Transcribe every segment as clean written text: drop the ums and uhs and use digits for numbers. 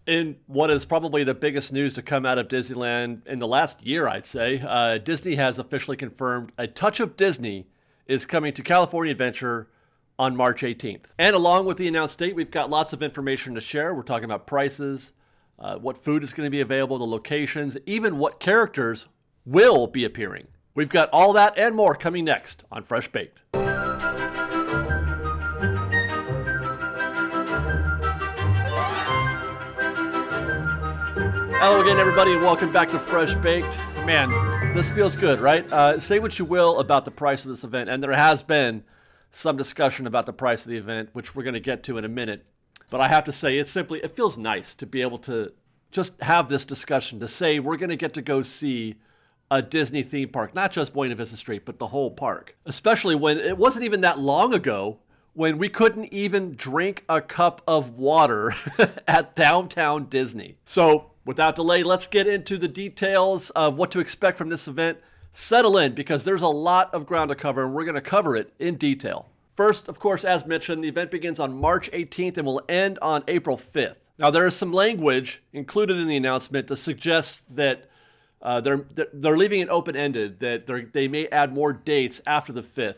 In what is probably the biggest news to come out of Disneyland in the last year, I'd say, Disney has officially confirmed A Touch of Disney is coming to California Adventure on March 18th. And along with the announced date, we've got lots of information to share. We're talking about prices, what food is going to be available, the locations, even what characters will be appearing. We've got all that and more coming next on Fresh Baked. Hello again, everybody, and welcome back to Fresh Baked. Man, this feels good, right? Say what you will about the price of this event, and there has been some discussion about the price of the event, which we're going to get to in a minute. But I have to say, it feels nice to be able to just have this discussion, to say we're going to get to go see a Disney theme park, not just Buena Vista Street, but the whole park. Especially when it wasn't even that long ago when we couldn't even drink a cup of water at downtown Disney. So, without delay, let's get into the details of what to expect from this event. Settle in, because there's a lot of ground to cover, and we're going to cover it in detail. First, of course, as mentioned, the event begins on March 18th and will end on April 5th. Now, there is some language included in the announcement that suggests that they're leaving it open-ended, that they may add more dates after the 5th.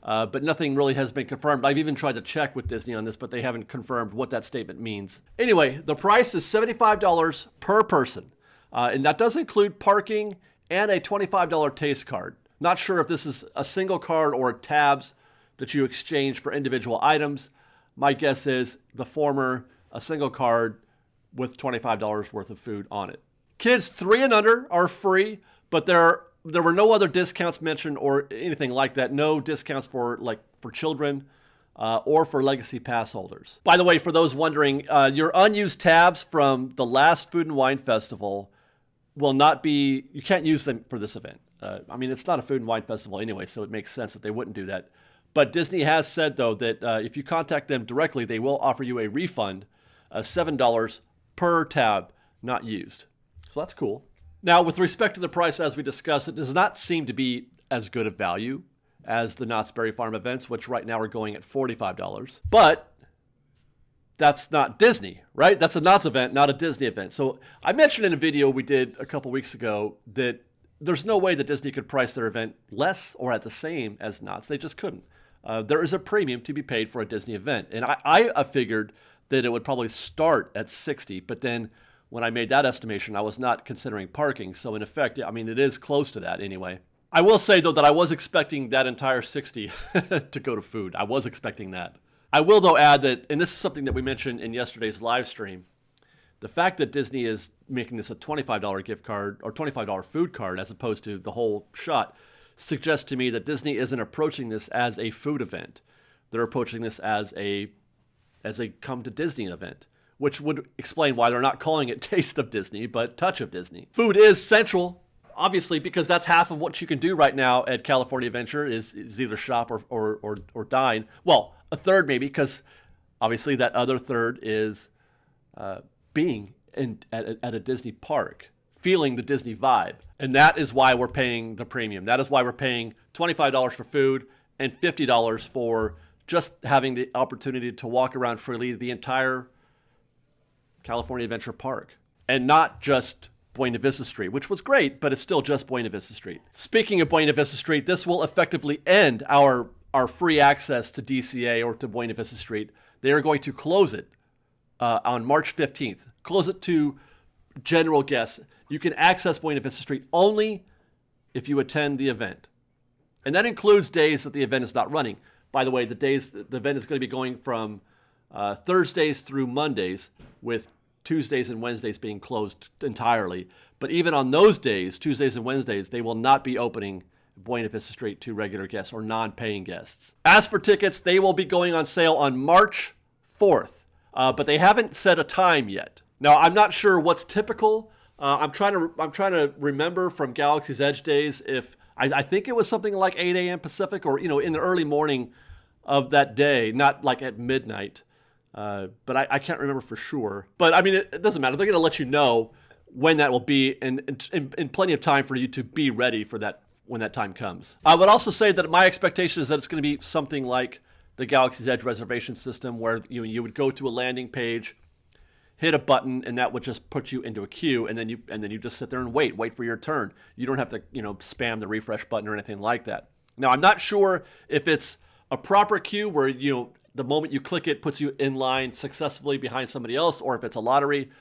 But nothing really has been confirmed. I've even tried to check with Disney on this, but they haven't confirmed what that statement means. Anyway, the price is $75 per person, and that does include parking and a $25 taste card. Not sure if this is a single card or tabs that you exchange for individual items. My guess is the former, a single card with $25 worth of food on it. Kids 3 and under are free, but there were no other discounts mentioned or anything like that. No discounts for children or for Legacy Pass holders. By the way, for those wondering, your unused tabs from the last Food and Wine Festival will not be, you can't use them for this event. I mean, it's not a Food and Wine Festival anyway, so it makes sense that they wouldn't do that. But Disney has said, though, that if you contact them directly, they will offer you a refund of $7 per tab not used. So that's cool. Now, with respect to the price, as we discussed, it does not seem to be as good a value as the Knott's Berry Farm events, which right now are going at $45. But that's not Disney, right? That's a Knott's event, not a Disney event. So I mentioned in a video we did a couple weeks ago that there's no way that Disney could price their event less or at the same as Knott's. They just couldn't. There is a premium to be paid for a Disney event. And I figured that it would probably start at $60, but then when I made that estimation, I was not considering parking. So in effect, I mean, it is close to that anyway. I will say, though, that I was expecting that entire $60 to go to food. I was expecting that. I will, though, add that, and this is something that we mentioned in yesterday's live stream, the fact that Disney is making this a $25 gift card or $25 food card as opposed to the whole shot suggests to me that Disney isn't approaching this as a food event. They're approaching this as a come to Disney event, which would explain why they're not calling it Taste of Disney, but Touch of Disney. Food is central, obviously, because that's half of what you can do right now at California Adventure is either shop or dine. Well, a third maybe, because obviously that other third is being at a Disney park, feeling the Disney vibe. And that is why we're paying the premium. That is why we're paying $25 for food and $50 for just having the opportunity to walk around freely the entire California Adventure Park, and not just Buena Vista Street, which was great, but it's still just Buena Vista Street. Speaking of Buena Vista Street, this will effectively end our free access to DCA or to Buena Vista Street. They are going to close it on March 15th. Close it to general guests. You can access Buena Vista Street only if you attend the event. And that includes days that the event is not running. By the way, the event is going to be going from Thursdays through Mondays, with Tuesdays and Wednesdays being closed entirely. But even on those days, Tuesdays and Wednesdays, they will not be opening Buena Vista Street to regular guests or non-paying guests. As for tickets, they will be going on sale on March 4th, but they haven't set a time yet. Now, I'm not sure what's typical. I'm trying to remember from Galaxy's Edge days if I think it was something like 8 a.m. Pacific, or in the early morning of that day, not like at midnight. But I can't remember for sure. But I mean, it doesn't matter. They're going to let you know when that will be, and in plenty of time for you to be ready for that when that time comes. I would also say that my expectation is that it's going to be something like the Galaxy's Edge reservation system, where you would go to a landing page, hit a button, and that would just put you into a queue, and then you just sit there and wait for your turn. You don't have to, spam the refresh button or anything like that. Now, I'm not sure if it's a proper queue where, the moment you click it puts you in line successfully behind somebody else, or if it's a lottery.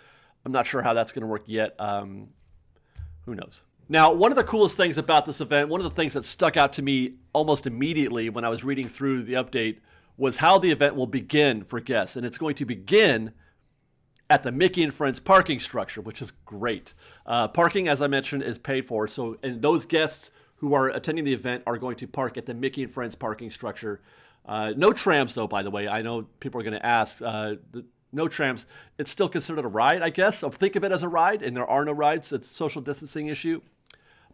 I'm not sure how that's going to work yet. Who knows? Now, one of the coolest things about this event, one of the things that stuck out to me almost immediately when I was reading through the update, was how the event will begin for guests. And it's going to begin at the Mickey and Friends parking structure, which is great. Parking, as I mentioned, is paid for. And those guests who are attending the event are going to park at the Mickey and Friends parking structure. No trams, though, by the way. I know people are going to ask. No trams. It's still considered a ride, I guess. So think of it as a ride, and there are no rides. It's a social distancing issue.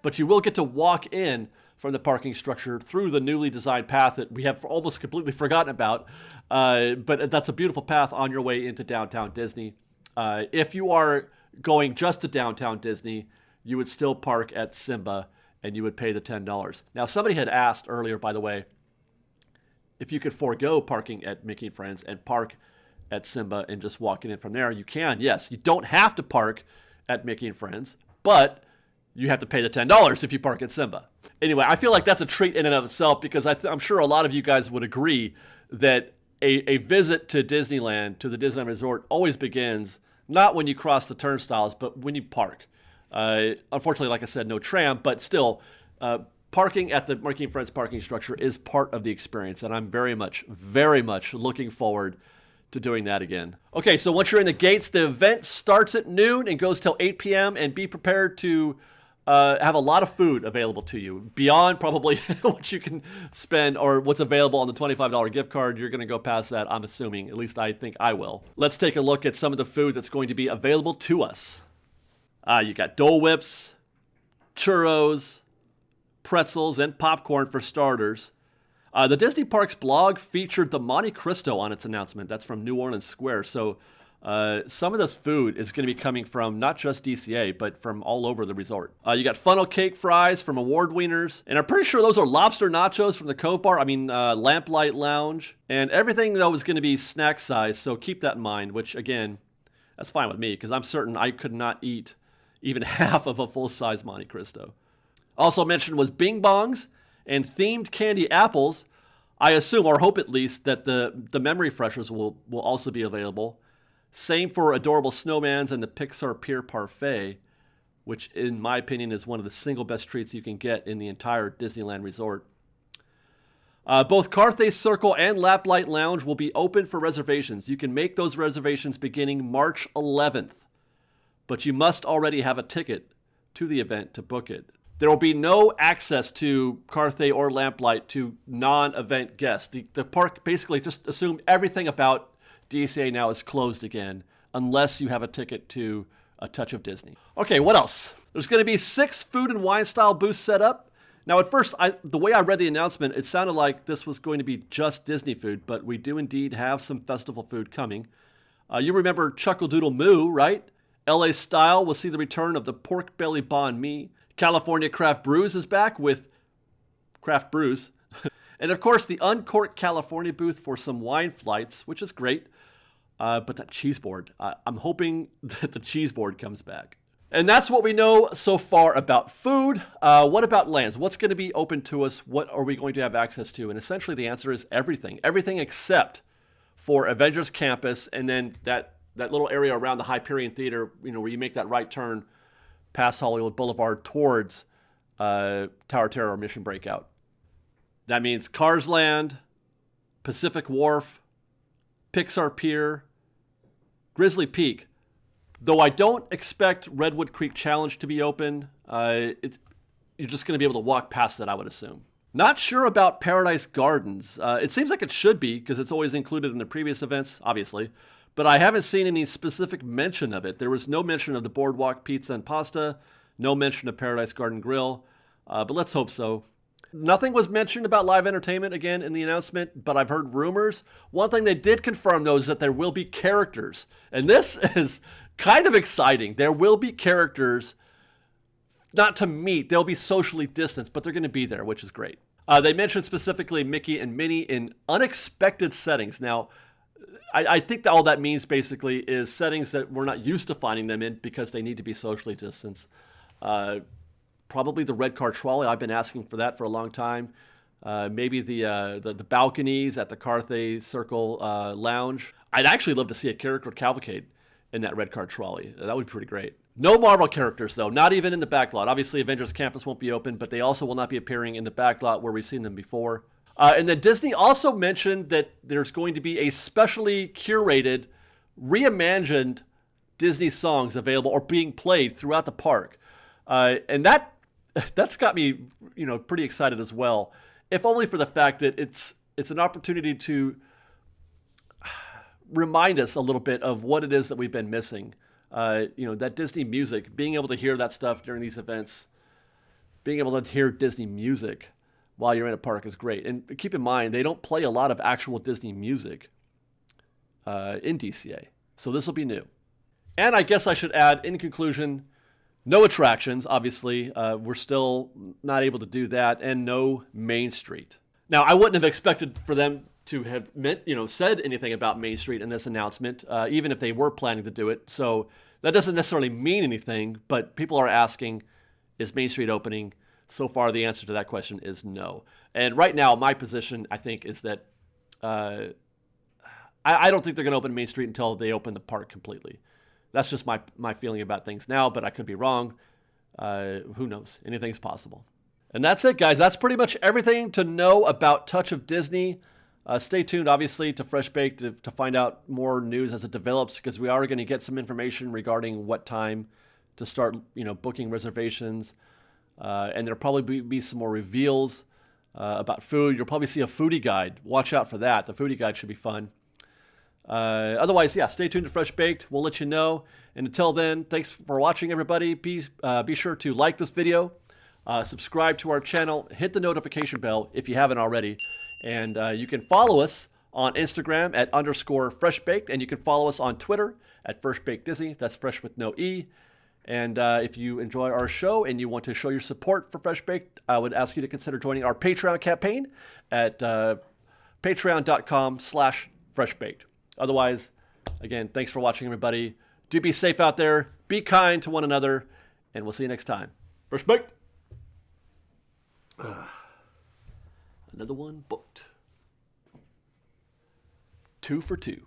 But you will get to walk in from the parking structure through the newly designed path that we have almost completely forgotten about. But that's a beautiful path on your way into downtown Disney. If you are going just to downtown Disney, you would still park at Simba, and you would pay the $10. Now, somebody had asked earlier, by the way, if you could forego parking at Mickey and Friends and park at Simba and just walking in from there. You can, yes. You don't have to park at Mickey and Friends, but you have to pay the $10 if you park at Simba. Anyway, I feel like that's a treat in and of itself, because I'm sure a lot of you guys would agree that a visit to Disneyland, to the Disneyland Resort, always begins not when you cross the turnstiles, but when you park. Unfortunately, like I said, no tram, but still, parking at the Mickey and Friends parking structure is part of the experience, and I'm very much looking forward to doing that again. Okay, so once you're in the gates, the event starts at noon and goes till 8 p.m., and be prepared to have a lot of food available to you, beyond probably what you can spend or what's available on the $25 gift card. You're going to go past that, I'm assuming. At least I think I will. Let's take a look at some of the food that's going to be available to us. You got Dole Whips, churros, pretzels, and popcorn for starters. The Disney Parks blog featured the Monte Cristo on its announcement. That's from New Orleans Square. So some of this food is going to be coming from not just DCA, but from all over the resort. You got funnel cake fries from Award Wieners. And I'm pretty sure those are lobster nachos from the Cove Bar. Lamplight Lounge. And everything, though, is going to be snack size. So keep that in mind, which, again, that's fine with me, because I'm certain I could not eat even half of a full-size Monte Cristo. Also mentioned was Bing Bongs and themed candy apples. I assume, or hope at least, that the memory freshers will also be available. Same for adorable snowmans and the Pixar Pier Parfait, which in my opinion is one of the single best treats you can get in the entire Disneyland Resort. Both Carthay Circle and Laplight Lounge will be open for reservations. You can make those reservations beginning March 11th, but you must already have a ticket to the event to book it. There will be no access to Carthay or Lamplight to non-event guests. The park basically just assumed everything about DCA now is closed again, unless you have a ticket to A Touch of Disney. Okay, what else? There's going to be 6 food and wine style booths set up. Now, at first, the way I read the announcement, it sounded like this was going to be just Disney food, but we do indeed have some festival food coming. You remember Chuckle-Doodle Moo, right? LA Style will see the return of the Pork Belly Banh Mi. California Craft Brews is back with Craft Brews. And of course, the Uncorked California booth for some wine flights, which is great. But that cheese board, I'm hoping that the cheese board comes back. And that's what we know so far about food. What about lands? What's going to be open to us? What are we going to have access to? And essentially the answer is everything. Everything except for Avengers Campus, and then that little area around the Hyperion Theater, where you make that right turn past Hollywood Boulevard towards Tower Terror or Mission Breakout. That means Cars Land, Pacific Wharf, Pixar Pier, Grizzly Peak. Though I don't expect Redwood Creek Challenge to be open, you're just going to be able to walk past it, I would assume. Not sure about Paradise Gardens. It seems like it should be, because it's always included in the previous events, obviously. But I haven't seen any specific mention of it. There was no mention of the Boardwalk Pizza and Pasta, no mention of Paradise Garden Grill, but let's hope so. Nothing was mentioned about live entertainment again in the announcement, but I've heard rumors. One thing they did confirm, though, is that there will be characters. And this is kind of exciting. There will be characters, not to meet, they'll be socially distanced, but they're going to be there, which is great. They mentioned specifically Mickey and Minnie in unexpected settings. Now, I think that all that means basically is settings that we're not used to finding them in because they need to be socially distanced. Probably the red car trolley. I've been asking for that for a long time. Maybe the balconies at the Carthay Circle Lounge. I'd actually love to see a character cavalcade in that red car trolley. That would be pretty great. No Marvel characters, though, not even in the backlot. Obviously, Avengers Campus won't be open, but they also will not be appearing in the backlot where we've seen them before. And then Disney also mentioned that there's going to be a specially curated, reimagined Disney songs available or being played throughout the park. And that's got me, pretty excited as well. If only for the fact that it's an opportunity to remind us a little bit of what it is that we've been missing. That Disney music, being able to hear that stuff during these events, being able to hear Disney music while you're in a park is great. And keep in mind, they don't play a lot of actual Disney music in DCA. So this will be new. And I guess I should add, in conclusion, no attractions, obviously. We're still not able to do that. And no Main Street. Now, I wouldn't have expected for them to have said anything about Main Street in this announcement, even if they were planning to do it. So that doesn't necessarily mean anything, but people are asking, is Main Street opening? So far, the answer to that question is no. And right now, my position, I think, is that I don't think they're going to open Main Street until they open the park completely. That's just my feeling about things now, but I could be wrong. Who knows? Anything's possible. And that's it, guys. That's pretty much everything to know about Touch of Disney. Stay tuned, obviously, to FreshBaked to find out more news as it develops, because we are going to get some information regarding what time to start, booking reservations. And there'll probably be some more reveals about food. You'll probably see a foodie guide. Watch out for that. The foodie guide should be fun. Otherwise, stay tuned to FreshBaked. We'll let you know. And until then, thanks for watching, everybody. Be sure to like this video, subscribe to our channel, hit the notification bell if you haven't already. And you can follow us on Instagram at _FreshBaked. And you can follow us on Twitter at FreshBakedDisney. That's fresh with no E. And if you enjoy our show and you want to show your support for FreshBaked, I would ask you to consider joining our Patreon campaign at patreon.com/FreshBaked. Otherwise, again, thanks for watching, everybody. Do be safe out there. Be kind to one another. And we'll see you next time. FreshBaked. Another one booked. 2 for 2.